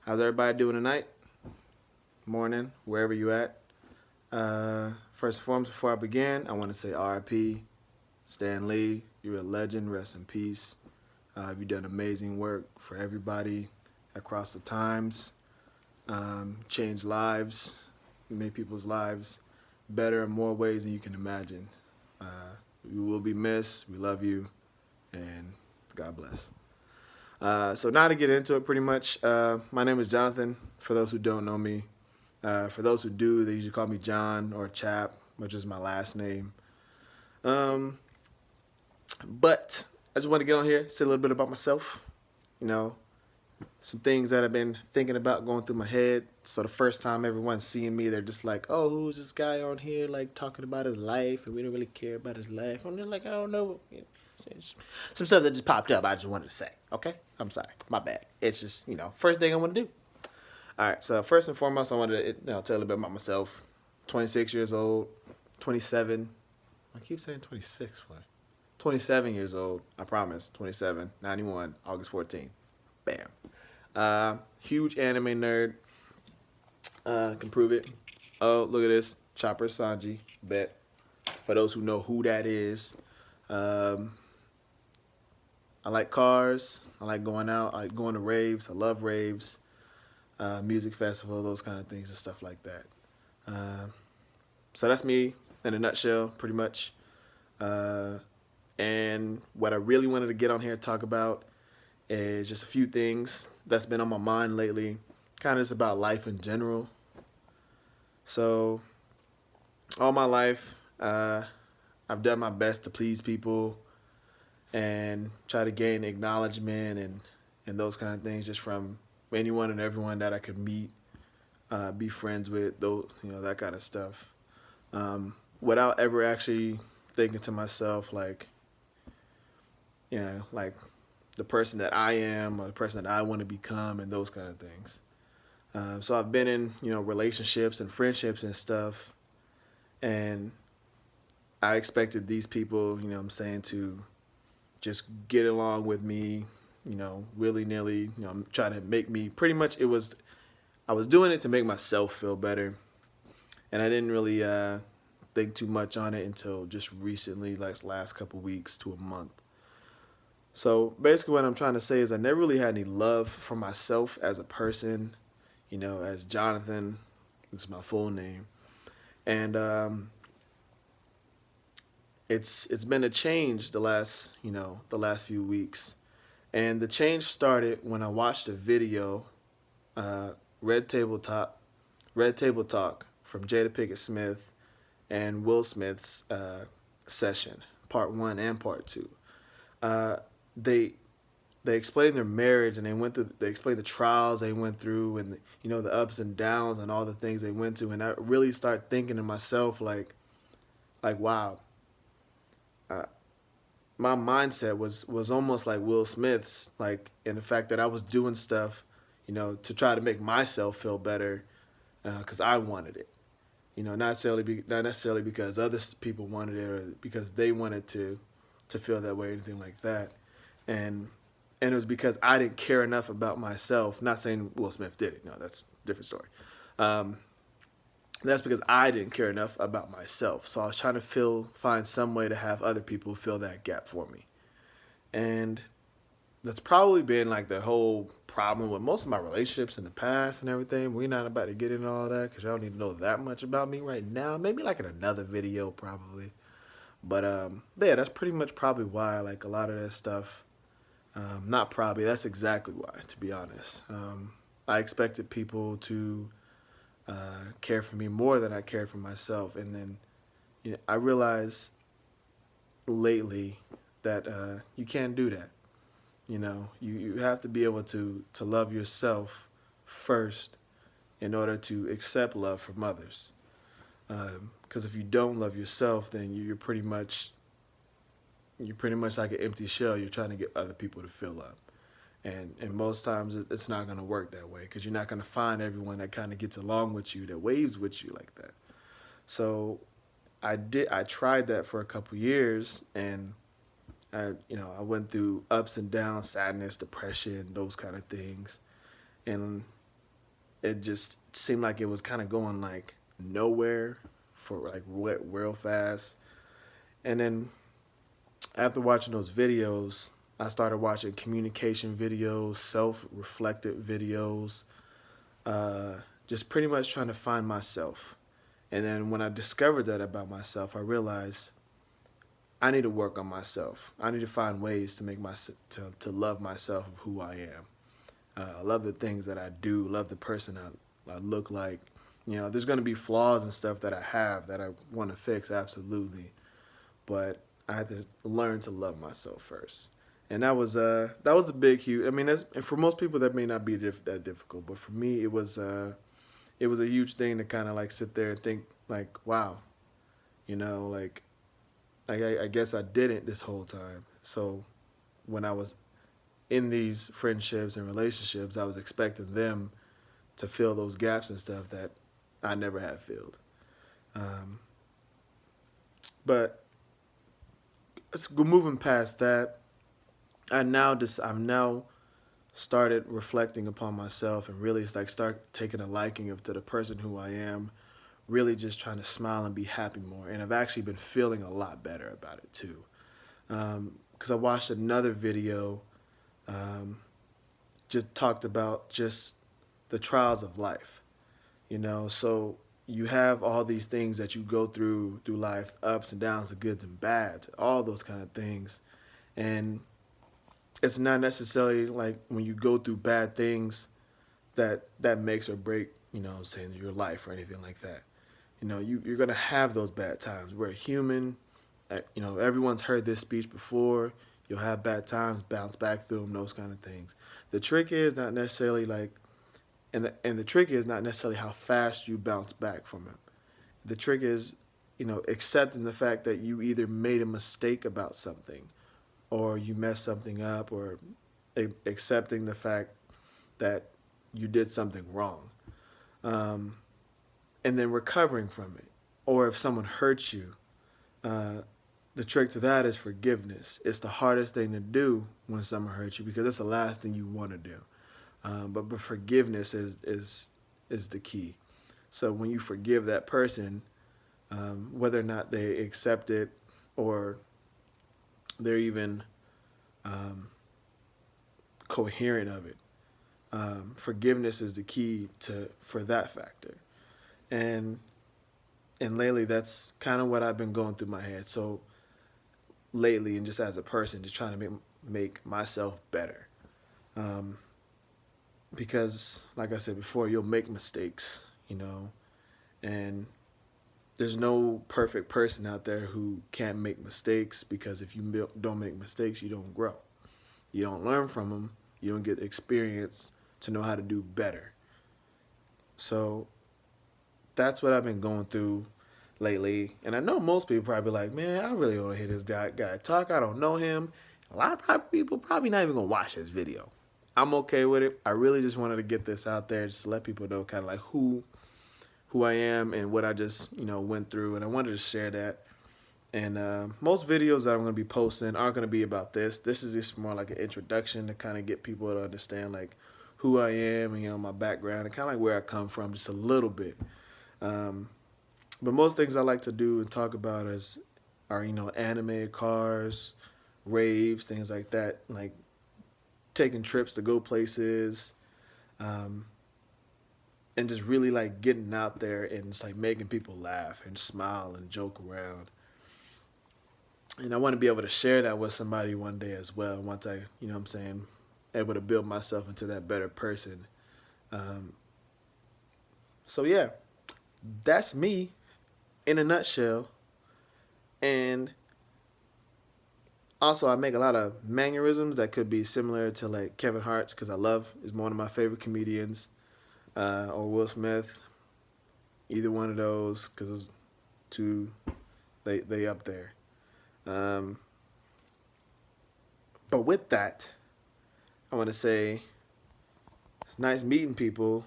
How's everybody doing tonight? Morning, wherever you at. First and foremost, before I begin, I want to say RIP, Stan Lee. You're a legend. Rest in peace. You've done amazing work for everybody across the times. Changed lives, made people's lives better in more ways than you can imagine. Uh, you will be missed. We love you, and God bless. So now to get into it, pretty much, my name is Jonathan. For those who don't know me, for those who do, they usually call me John or Chap, which is my last name. Um, but I just want to get on here, say a little bit about myself. You know, some things that I've been thinking about going through my head. So the first time everyone's seeing me, they're just like, "Oh, who's this guy on here like talking about his life?" And we don't really care about his life. I'm just like, I don't know. Some stuff that just popped up. I just wanted to say. Okay, I'm sorry, my bad. It's just first thing I want to do. All right. So first and foremost, I wanted to tell a little bit about myself. 26 years old, 27. I keep saying 26. Why? 27 years old. I promise. 27. 91. August 14th. Bam. Huge anime nerd. Can prove it. Oh, look at this. Chopper Sanji. Bet. For those who know who that is. Um, I like cars. I like going out. I like going to raves. I love raves. Music festival, those kind of things and stuff like that. Uh, so that's me in a nutshell, pretty much. Uh, and what I really wanted to get on here and talk about is just a few things that's been on my mind lately, kind of just about life in general. So, all my life, I've done my best to please people and try to gain acknowledgement and those kind of things just from anyone and everyone that I could meet, be friends with, those that kind of stuff, without ever actually thinking to myself like the person that I am or the person that I want to become and those kind of things. So I've been in relationships and friendships and stuff, and I expected these people, I'm saying, to just get along with me, willy nilly. I'm trying to make me pretty much. I was doing it to make myself feel better, and I didn't really think too much on it until just recently, like last couple weeks to a month. So basically, what I'm trying to say is I never really had any love for myself as a person, as Jonathan. This is my full name, and it's been a change the last few weeks, and the change started when I watched a video, uh, Red Table Talk, Red Table Talk from Jada Pinkett Smith and Will Smith's session, part one and part two. Uh, they they explained their marriage and they explained the trials they went through and the ups and downs and all the things they went to, and I really started thinking to myself like wow, uh, my mindset was almost like Will Smith's, like in the fact that I was doing stuff to try to make myself feel better because I wanted it, not necessarily because other people wanted it or because they wanted to feel that way or anything like that, and and it was because I didn't care enough about myself. Not saying Will Smith did it. No, that's a different story. Um, that's because I didn't care enough about myself. So I was trying to find some way to have other people fill that gap for me. And that's probably been like the whole problem with most of my relationships in the past and everything. We're not about to get into all that because y'all need to know that much about me right now. Maybe like in another video, probably. But yeah, that's pretty much probably why like a lot of that stuff. Not probably. That's exactly why, to be honest. I expected people to care for me more than I cared for myself, and then I realized lately that you can't do that. You have to be able to love yourself first in order to accept love from others. Because if you don't love yourself, then you're pretty much like an empty shell. You're trying to get other people to fill up. And most times it's not going to work that way because you're not going to find everyone that kind of gets along with you, that waves with you like that. So I tried that for a couple years, and I went through ups and downs, sadness, depression, those kind of things. And it just seemed like it was kind of going like nowhere for like real fast. And then after watching those videos, I started watching communication videos, self-reflected videos, uh, just pretty much trying to find myself. And then when I discovered that about myself, I realized I need to work on myself. I need to find ways to make my to love myself of who I am. I love the things that I do. Love the person I look like. You know, there's gonna be flaws and stuff that I have that I want to fix, absolutely. But I had to learn to love myself first, and that was a big, huge. I mean, that's, and for most people that may not be that difficult, but for me, it was a huge thing to kind of like sit there and think like, wow, you know, like I guess I didn't this whole time. So when I was in these friendships and relationships, I was expecting them to fill those gaps and stuff that I never had filled. Um, but moving past that, I've now started reflecting upon myself and really like start taking a liking to the person who I am. Really just trying to smile and be happy more, and I've actually been feeling a lot better about it too. Because I watched another video, um, just talked about just the trials of life. You know, so you have all these things that you go through life, ups and downs, the goods and bads, all those kind of things. And it's not necessarily like when you go through bad things that makes or break, you know what I'm saying, your life or anything like that. You know, you're going to have those bad times. We're human. You know, everyone's heard this speech before. You'll have bad times, bounce back through them, those kind of things. The trick is not necessarily like, and the trick is not necessarily how fast you bounce back from it. The trick is, you know, accepting the fact that you either made a mistake about something or you messed something up, or accepting the fact that you did something wrong, um, and then recovering from it. Or if someone hurts you, uh, the trick to that is forgiveness. It's the hardest thing to do when someone hurts you because it's the last thing you want to do. But forgiveness is the key. So when you forgive that person, whether or not they accept it or they're even um, coherent of it, forgiveness is the key to for that factor. And lately, that's kind of what I've been going through my head. So lately, and just as a person, just trying to make myself better. Um, because, like I said before, you'll make mistakes, you know, and there's no perfect person out there who can't make mistakes, because if you don't make mistakes, you don't grow. You don't learn from them. You don't get experience to know how to do better. So that's what I've been going through lately. And I know most people probably like, man, I really want to hear this guy talk. I don't know him. A lot of people probably not even going to watch this video. I'm okay with it. I really just wanted to get this out there just to let people know kind of like who I am and what I just, you know, went through. And I wanted to share that. And most videos that I'm going to be posting aren't going to be about this. This is just more like an introduction to kind of get people to understand like who I am and, you know, my background and kind of like where I come from just a little bit. Um, but most things I like to do and talk about are, you know, anime, cars, raves, things like that, like taking trips to go places, um, and just really like getting out there and just like making people laugh and smile and joke around. And I want to be able to share that with somebody one day as well. Once I, you know what I'm saying, able to build myself into that better person. Um, so yeah, that's me in a nutshell. And also, I make a lot of mannerisms that could be similar to like Kevin Hart, because I love is one of my favorite comedians, or Will Smith, either one of those, because those two, they up there. Um, but with that, I want to say it's nice meeting people.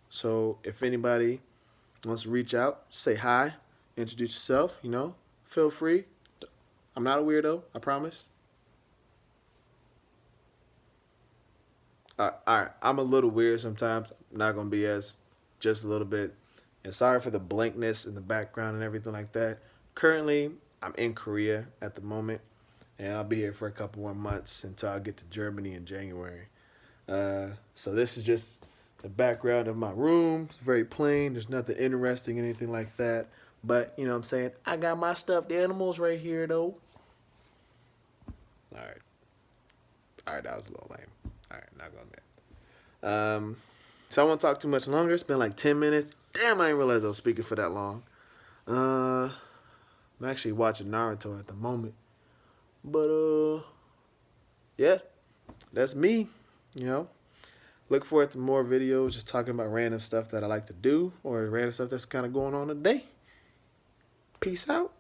So if anybody wants to reach out, say hi, introduce yourself, you know, feel free. I'm not a weirdo, I promise. All right, I'm a little weird sometimes. I'm not gonna be as just a little bit. And sorry for the blankness in the background and everything like that. Currently, I'm in Korea at the moment, and I'll be here for a couple more months until I get to Germany in January. So this is just the background of my room. It's very plain. There's nothing interesting, anything like that. But you know what I'm saying? I got my stuffed animals right here though. All right. All right, that was a little lame. All right, not going there. So I won't talk too much longer. It's been like 10 minutes. Damn, I didn't realize I was speaking for that long. I'm actually watching Naruto at the moment. But yeah, that's me. You know, look forward to more videos just talking about random stuff that I like to do or random stuff that's kind of going on today. Peace out.